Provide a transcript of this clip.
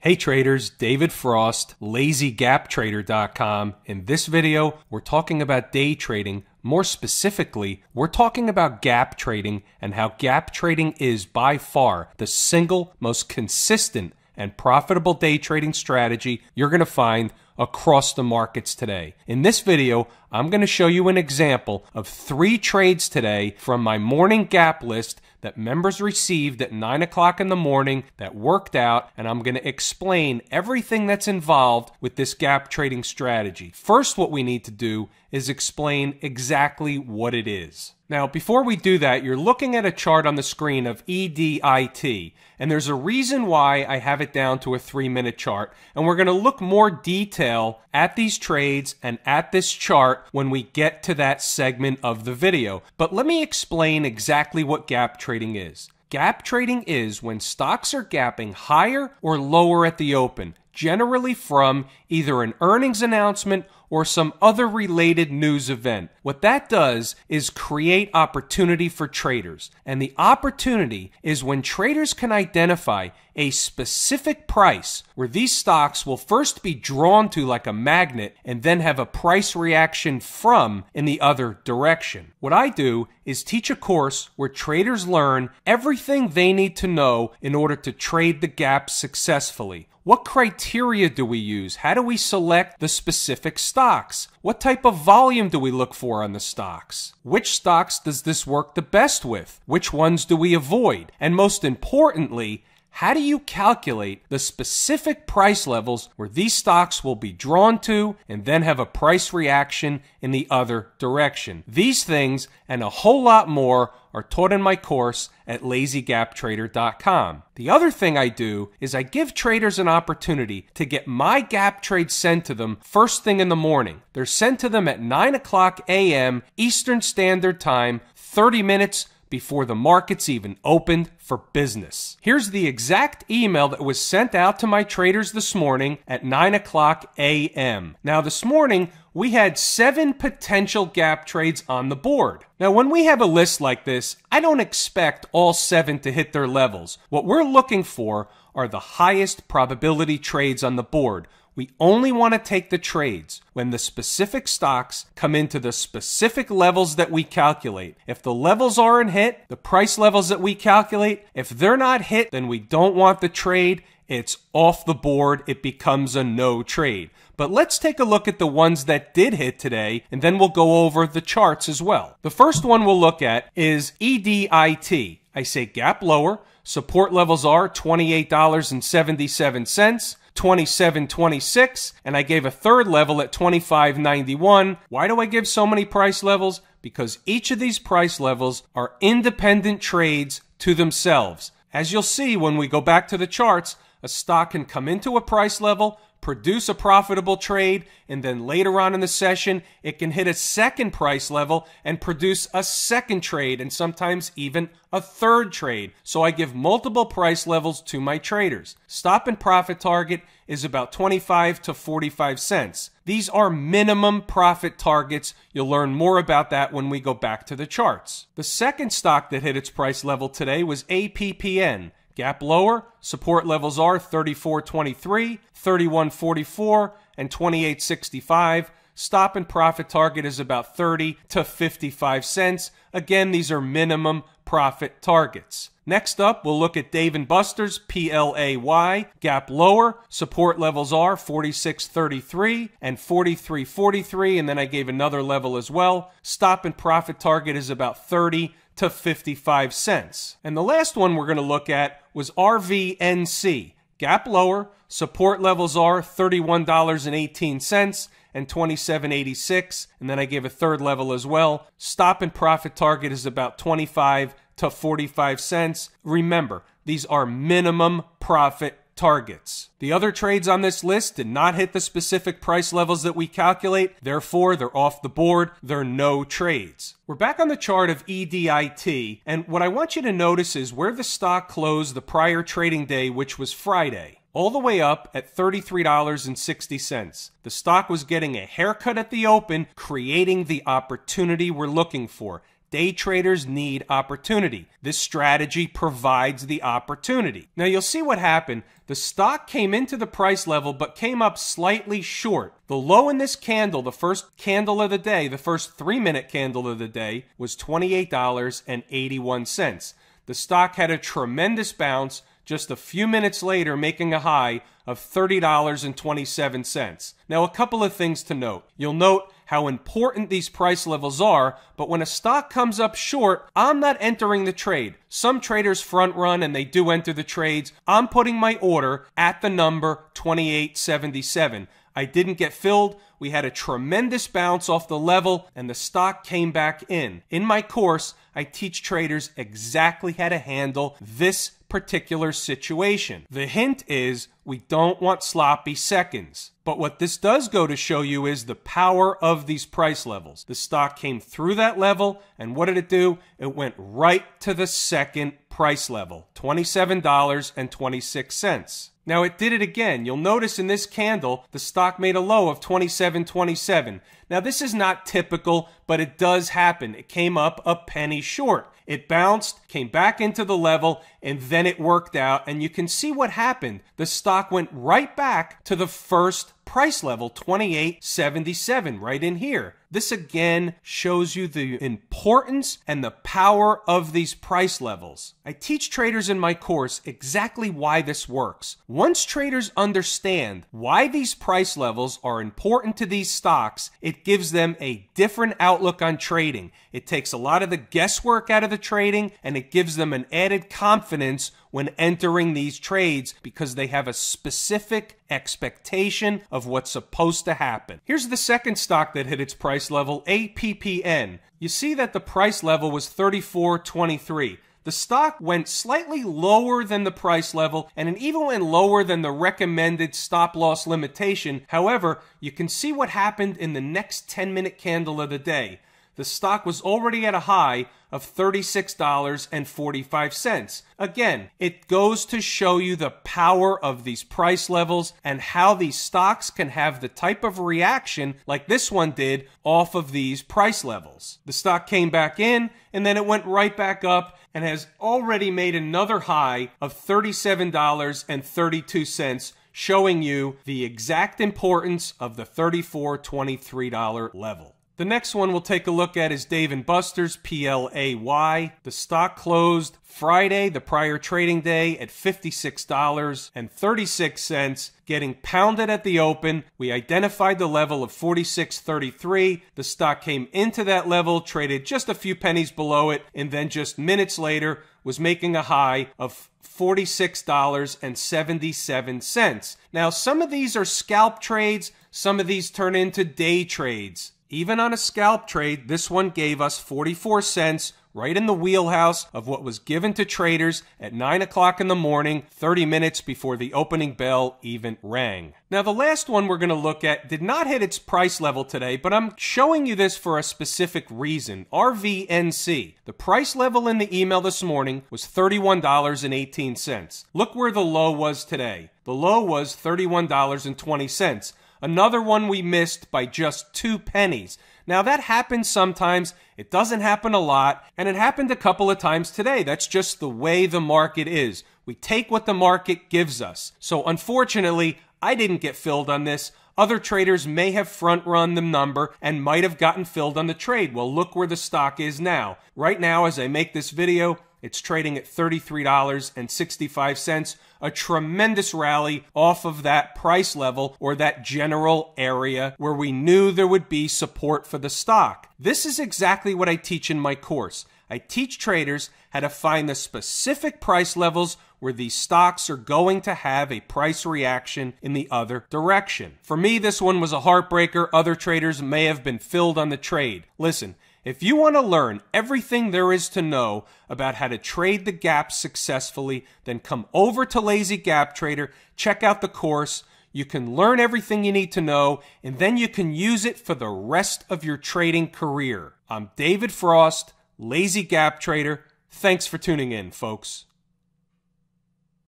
Hey traders, David Frost, LazyGapTrader.com. In this video, we're talking about day trading. More specifically, we're talking about gap trading and how gap trading is by far the single most consistent and profitable day trading strategy you're going to find across the markets today. In this video, I'm going to show you an example of 3 trades today from my morning gap list that members received at 9 o'clock in the morning that worked out, and I'm going to explain everything that's involved with this gap trading strategy. First, what we need to do is explain exactly what it is. Now, before we do that, you're looking at a chart on the screen of EDIT, and there's a reason why I have it down to a 3-minute chart, and we're going to look more detail at these trades and at this chart when we get to that segment of the video. But let me explain exactly what gap trading is. Gap trading is when stocks are gapping higher or lower at the open, generally from either an earnings announcement or some other related news event. What that does is create opportunity for traders. And the opportunity is when traders can identify a specific price where these stocks will first be drawn to like a magnet and then have a price reaction from in the other direction. What I do is teach a course where traders learn everything they need to know in order to trade the gap successfully. What criteria do we use? How do we select the specific stocks? What type of volume do we look for on the stocks? Which stocks does this work the best with? Which ones do we avoid? And most importantly, how do you calculate the specific price levels where these stocks will be drawn to and then have a price reaction in the other direction? These things and a whole lot more are taught in my course at LazyGapTrader.com. The other thing I do is I give traders an opportunity to get my gap trades sent to them first thing in the morning. They're sent to them at 9 o'clock a.m. Eastern Standard Time, 30 minutes before the markets even opened for business. Here's the exact email that was sent out to my traders this morning at 9 o'clock a.m. Now this morning, we had 7 potential gap trades on the board. Now when we have a list like this, I don't expect all 7 to hit their levels. What we're looking for are the highest probability trades on the board. We only want to take the trades when the specific stocks come into the specific levels that we calculate. If the levels aren't hit, the price levels that we calculate, if they're not hit, then we don't want the trade. It's off the board. It becomes a no trade. But let's take a look at the ones that did hit today, and then we'll go over the charts as well. The first one we'll look at is EDIT. I say gap lower. Support levels are $28.77. 27.26, and I gave a third level at 25.91. Why do I give so many price levels? Because each of these price levels are independent trades to themselves. As you'll see when we go back to the charts, a stock can come into a price level, produce a profitable trade, and then later on in the session, it can hit a second price level and produce a second trade and sometimes even a third trade. So I give multiple price levels to my traders. Stop and profit target is about 25 to 45 cents. These are minimum profit targets. You'll learn more about that when we go back to the charts. The second stock that hit its price level today was APPN. Gap lower, support levels are 34.23, 31.44, and 28.65. Stop and profit target is about 30 to 55 cents. Again, these are minimum profit targets. Next up, we'll look at Dave & Buster's, PLAY. Gap lower, support levels are 46.33 and 43.43, and then I gave another level as well. Stop and profit target is about 30 to 55 cents. And the last one we're going to look at was RVNC. Gap lower, support levels are $31.18 and 27.86, and then I gave a third level as well. Stop and profit target is about 25 to 45 cents. Remember, these are minimum profit targets. The other trades on this list did not hit the specific price levels that we calculate. Therefore, they're off the board. They're no trades. We're back on the chart of EDIT, and what I want you to notice is where the stock closed the prior trading day, which was Friday. All the way up at $33.60. The stock was getting a haircut at the open, creating the opportunity we're looking for. Day traders need opportunity. This strategy provides the opportunity. Now you'll see what happened. The stock came into the price level but came up slightly short. The low in this candle, the first candle of the day, the first 3-minute candle of the day, was $28.81. The stock had a tremendous bounce just a few minutes later, making a high of $30.27. Now, a couple of things to note. You'll note how important these price levels are, but when a stock comes up short, I'm not entering the trade. Some traders front run and they do enter the trades. I'm putting my order at the number 28.77. I didn't get filled. We had a tremendous bounce off the level and the stock came back in. In my course, I teach traders exactly how to handle this particular situation. The hint is we don't want sloppy seconds. But what this does go to show you is the power of these price levels. The stock came through that level, and what did it do? It went right to the second price level, $27.26. Now it did it again. You'll notice in this candle, the stock made a low of $27.27. Now this is not typical, but it does happen. It came up a penny short. It bounced, came back into the level, and then it worked out. And you can see what happened. The stock went right back to the first price level, $28.77, right in here. This again shows you the importance and the power of these price levels. I teach traders in my course exactly why this works. Once traders understand why these price levels are important to these stocks, it gives them a different outlook on trading. It takes a lot of the guesswork out of the trading, and it gives them an added confidence when entering these trades because they have a specific expectation of what's supposed to happen. Here's the second stock that hit its price level, APPN. You see that the price level was $34.23. The stock went slightly lower than the price level, and it even went lower than the recommended stop-loss limitation. However, you can see what happened in the next 10-minute candle of the day. The stock was already at a high of $36.45. Again, it goes to show you the power of these price levels and how these stocks can have the type of reaction like this one did off of these price levels. The stock came back in and then it went right back up and has already made another high of $37.32, showing you the exact importance of the $34.23 level. The next one we'll take a look at is Dave & Buster's, PLAY. The stock closed Friday, the prior trading day, at $56.36, getting pounded at the open. We identified the level of $46.33. The stock came into that level, traded just a few pennies below it, and then just minutes later was making a high of $46.77. Now, some of these are scalp trades. Some of these turn into day trades. Even on a scalp trade, this one gave us 44 cents, right in the wheelhouse of what was given to traders at 9 o'clock in the morning, 30 minutes before the opening bell even rang. Now, the last one we're going to look at did not hit its price level today, but I'm showing you this for a specific reason. RVNC. The price level in the email this morning was $31.18. Look where the low was today. The low was $31.20. Another one we missed by just 2 pennies. Now that happens sometimes, it doesn't happen a lot, and it happened a couple of times today. That's just the way the market is. We take what the market gives us. So unfortunately, I didn't get filled on this. Other traders may have front run the number and might have gotten filled on the trade. Well, look where the stock is now. Right now, as I make this video, it's trading at $33.65, a tremendous rally off of that price level or that general area where we knew there would be support for the stock. This is exactly what I teach in my course. I teach traders how to find the specific price levels where these stocks are going to have a price reaction in the other direction. For me, this one was a heartbreaker. Other traders may have been filled on the trade. Listen, if you want to learn everything there is to know about how to trade the gaps successfully, then come over to Lazy Gap Trader, check out the course. You can learn everything you need to know, and then you can use it for the rest of your trading career. I'm David Frost, Lazy Gap Trader. Thanks for tuning in, folks.